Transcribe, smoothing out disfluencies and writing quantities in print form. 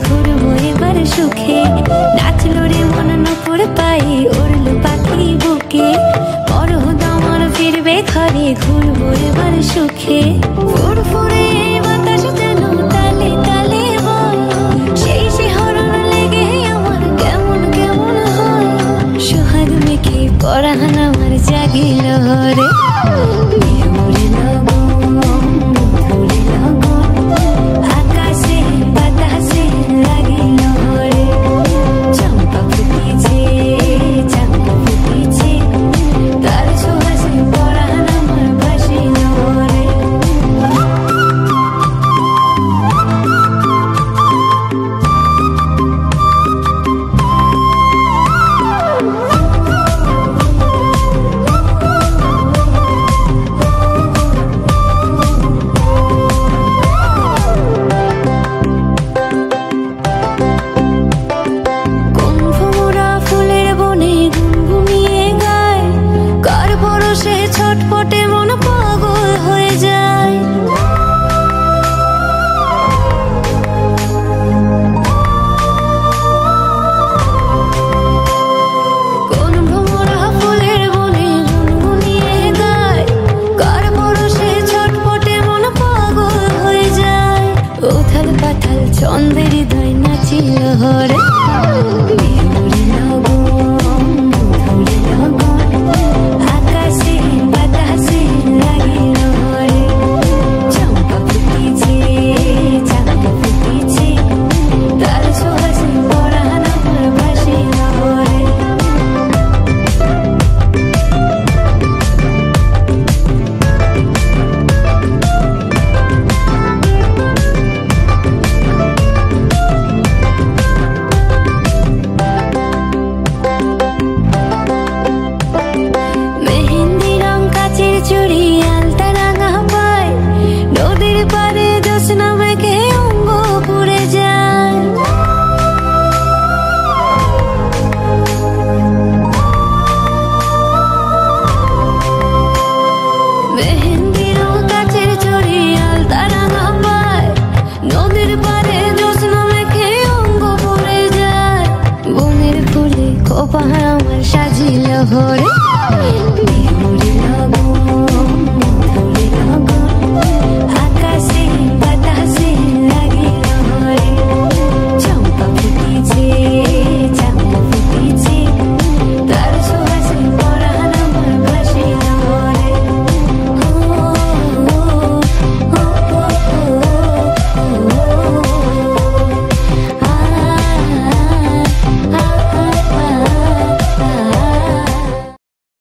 ঘুরবো এবার সুখে। নাচলো রে মন নুপুর পায়ে, উড়লো পাখি বুকে। বড় দামার ফিরবে ঘরে, ঘুরবো এবার সুখে। ফুরফুরে বাতাস যেন তালে তালে বয়, সেই শিহরণ লেগে আমার কেমন কেমন হয়। সোহাগ মেখে পরাণ আমার জাগিল রে। ছটপটে মন পাগল হয়ে যায়। কোন ভ্রমরা ফুলের বনে গুনগুনিয়ে গায়, কার পরশে ছটপটে মন পাগল হয়ে যায়। উথাল পাথাল ছন্দের হৃদয় নাচিল হরে। চুড়ি আলতা রাঙা পায়, নদীর পাড়ে জ্যোৎস্না